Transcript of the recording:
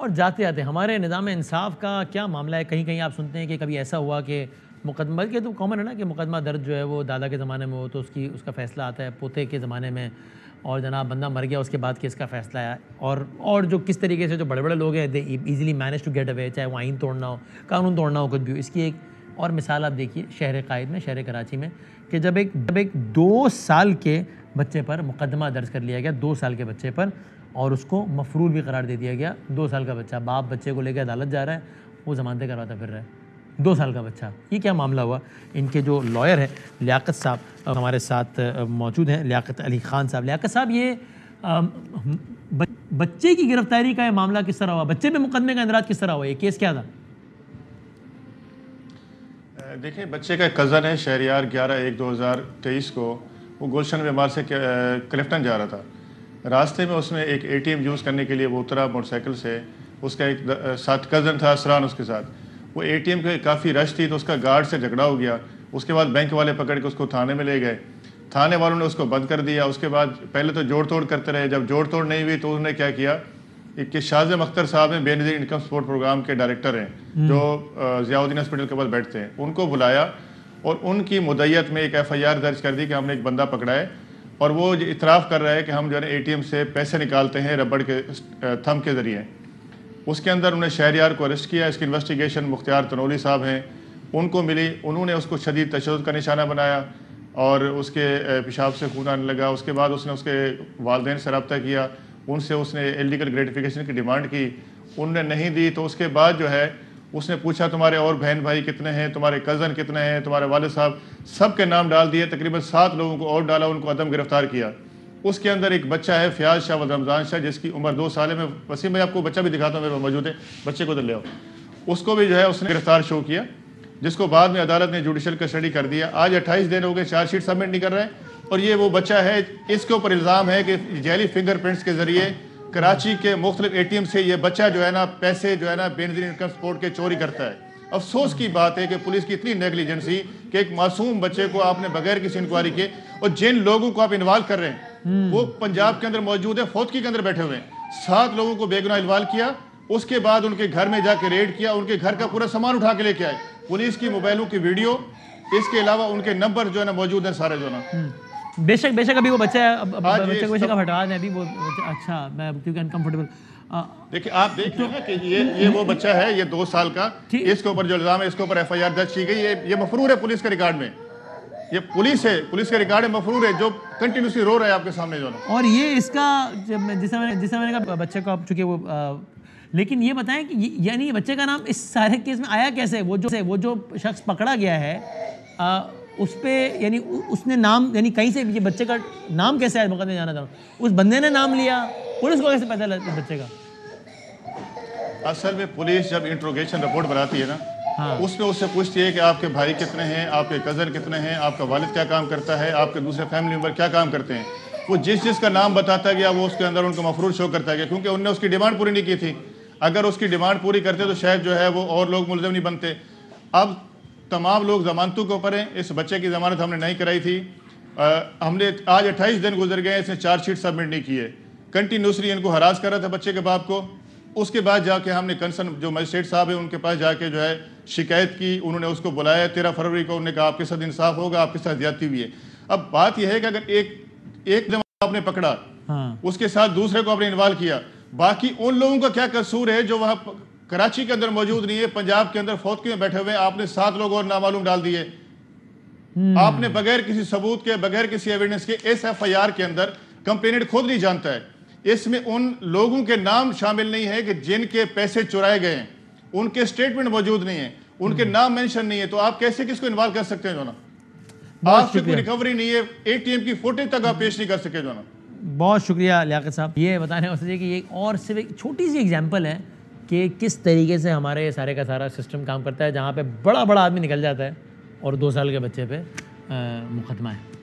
और जाते जाते हमारे निज़ाम इंसाफ का क्या मामला है? कहीं कहीं आप सुनते हैं कि कभी ऐसा हुआ कि मुकदमा के तो कॉमन है ना कि मुकदमा दर्ज जो है वो दादा के ज़माने में हो तो उसका फ़ैसला आता है पोते के ज़माने में, और जनाब बंदा मर गया उसके बाद केस का फ़ैसला आया। और जो किस तरीके से जो बड़े बड़े लोग हैं they easily manage to get away, चाहे वो आइन तोड़ना हो, कानून तोड़ना हो, कुछ भी हो। इसकी एक और मिसाल आप देखिए शहर कायद में, शहर कराची में, कि जब एक 2 साल के बच्चे पर मुकदमा दर्ज कर लिया गया, 2 साल के बच्चे पर, और उसको मफरूर भी करार दे दिया गया। 2 साल का बच्चा, बाप बच्चे को लेकर अदालत जा रहा है, वो ज़मानतें करवाता फिर रहा है। 2 साल का बच्चा, ये क्या मामला हुआ? इनके जो लॉयर हैं लियाकत साहब हमारे साथ मौजूद हैं, लियाकत अली ख़ान साहब। लियाकत साहब, ये बच्चे की गिरफ्तारी का ये मामला किस तरह हुआ? बच्चे पे मुकदमे का इंदराज किस तरह हुआ? ये केस क्या था? देखिए, बच्चे का कज़न है शहरियार 11/1/2023 को वो गुलशन बीमार से क्लिफ्टन जा रहा था। रास्ते में उसने एक ATM यूज़ करने के लिए वो उतरा मोटरसाइकिल से। उसका एक साथ कज़न था असरान उसके साथ। वो ATM के काफ़ी रश थी तो उसका गार्ड से झगड़ा हो गया। उसके बाद बैंक वाले पकड़ के उसको थाने में ले गए। थाने वालों ने उसको बंद कर दिया। उसके बाद पहले तो जोड़ तोड़ करते रहे। जब जोड़ तोड़ नहीं हुई तो उन्होंने क्या किया कि शाज़म अख्तर साहब हैं, बेनज़ीर इनकम सपोर्ट प्रोग्राम के डायरेक्टर हैं, जो ज़ियाउद्दीन हॉस्पिटल के पास बैठते हैं, उनको बुलाया और उनकी मुद्दत में एक FIR दर्ज कर दी कि हमने एक बंदा पकड़ा है और वो इतराफ़ कर रहा है कि हम जो है ATM से पैसे निकालते हैं रबड़ के थंब के ज़रिए। उसके अंदर उन्हें शहरियार को अरेस्ट किया। इसकी इन्वेस्टिगेशन मुख्तियार तनोली साहब हैं, उनको मिली। उन्होंने उसको शदीद तशद्दुद का निशाना बनाया और उसके पेशाब से खून आने लगा। उसके बाद उसने उसके वालिदैन से रब्ता किया, उनसे उसने इलीगल ग्रेटिफिकेशन की डिमांड की, उनने नहीं दी। तो उसके बाद जो है उसने पूछा तुम्हारे और बहन भाई कितने हैं, तुम्हारे कज़न कितने हैं, तुम्हारे वालिद साहब, सब के नाम डाल दिए। तकरीबन 7 लोगों को और डाला, उनको अदम गिरफ्तार किया। उसके अंदर एक बच्चा है फ़याज़ शाह व रमज़ान शाह, जिसकी उम्र 2 साल है। मैं वसीम भाई आपको बच्चा भी दिखाता हूँ, मेरे पास मौजूद है, बच्चे को तो ले आओ। उसको भी जो है उसने गिरफ्तार शो किया, जिसको बाद में अदालत ने जुडिशल कस्टडी कर दिया। आज 28 दिन हो गए, चार्जशीट सबमिट नहीं कर रहे हैं। और ये वो बच्चा है, इसके ऊपर इल्ज़ाम है कि जैली फिंगरप्रिंट्स के ज़रिए कराची के मुख्तलिफ ATM से ये बच्चा जो है ना पैसे जो है ना बेनज़ीर इनकम सपोर्ट के चोरी करता है। अफसोस की बात है कि पुलिस की इतनी नेगलिजेंसी कि एक मासूम बच्चे को आपने बगैर किसी इंक्वायरी के, और जिन लोगों को आप इन्वॉल्व कर रहे हैं वो पंजाब के अंदर मौजूद है, फौतकी के अंदर बैठे हुए हैं। 7 लोगों को बेगुनाह इन्वॉल्व किया। उसके बाद उनके घर में जाके रेड किया, उनके घर का पूरा सामान उठा के लेके आए। पुलिस की मोबाइलों की वीडियो, इसके अलावा उनके नंबर जो है ना मौजूद हैं सारे जो ना। बेशक बेशक अभी वो बच्चा है, बच्चे को बेशक हटा दें अभी वो। अच्छा, मैं क्योंकि अनकम्फर्टेबल। देखिए, आप देख रहे हैं ना कि ये वो बच्चा है, ये 2 साल का, इसके ऊपर जो इल्ज़ाम है, इसके ऊपर FIR दर्ज की गई। ये मफरूर है पुलिस के रिकॉर्ड में, ये पुलिस है, पुलिस के रिकॉर्ड में मफरूर है, जो कंटिन्यूसली रो रहा है आपके सामने जो ना। और ये इसका जिस मैंने कहा बच्चे को आप चुके वो, लेकिन ये बताएं कि यानी ये बच्चे का नाम इस सारे केस में आया कैसे? वो जो शख्स पकड़ा गया है उस पे यानी उसने नाम, यानी कहीं से ये बच्चे का नाम कैसे आया? मुकदमे जाना था, उस बंदे ने नाम लिया, पुलिस को कैसे पता लगा बच्चे का? असल में पुलिस जब इंट्रोगेशन रिपोर्ट बनाती है ना, हाँ, उसमें उससे पूछती है कि आपके भाई कितने हैं, आपके कज़न कितने हैं, आपका वालिद क्या काम करता है, आपके दूसरे फैमिली मेम्बर क्या काम करते हैं। वो जिसका नाम बताता गया वो उसके अंदर उनको मफरूर शो करता गया, क्योंकि उनने उसकी डिमांड पूरी नहीं की थी। अगर उसकी डिमांड पूरी करते तो शायद जो है वो और लोग मुलज़िम नहीं बनते। अब तमाम लोग जमानतों के ऊपर हैं। इस बच्चे की ज़मानत हमने नहीं कराई थी। हमने आज 28 दिन गुजर गए, इसने चार्जशीट सबमिट नहीं की है। कंटिन्यूसली इनको हरास कर रहा था बच्चे के बाप को। उसके बाद जाके हमने कंसर्न जो मजिस्ट्रेट साहब है उनके पास जाके जो है शिकायत की। उन्होंने उसको बुलाया 13 फरवरी को। उन्होंने कहा आपके साथ इंसाफ होगा, आपके साथ ज्यादती हुई है। अब बात यह है कि अगर एक जमा आपने पकड़ा, हाँ, उसके साथ दूसरे को आपने इन्वॉल्व किया, बाकी उन लोगों का क्या कसूर है जो वहाँ कराची के अंदर मौजूद नहीं है, पंजाब के अंदर फौतकी में बैठे हुए हैं। आपने 7 लोग और नामालूम डाल दिए। आपने बगैर किसी सबूत के, बगैर किसी एविडेंस के इस FIR के अंदर कंप्लेनेंट खुद नहीं जानता है, इसमें उन लोगों के नाम शामिल नहीं है कि जिनके पैसे चुराए गए हैं, उनके स्टेटमेंट मौजूद नहीं है, उनके नाम मेंशन नहीं है। तो आप कैसे किसको इन्वॉल्व कर सकते हैं जो ना? आपसे कोई रिकवरी नहीं है, ATM की फुटेज तक आप पेश नहीं कर सके जो ना। बहुत शुक्रिया लियाकत साहब, ये बताने वास्ते कि ये और सिर्फ एक छोटी सी एग्जांपल है कि किस तरीके से हमारे सारे का सारा सिस्टम काम करता है, जहाँ पे बड़ा बड़ा आदमी निकल जाता है और 2 साल के बच्चे पे मुकदमा है।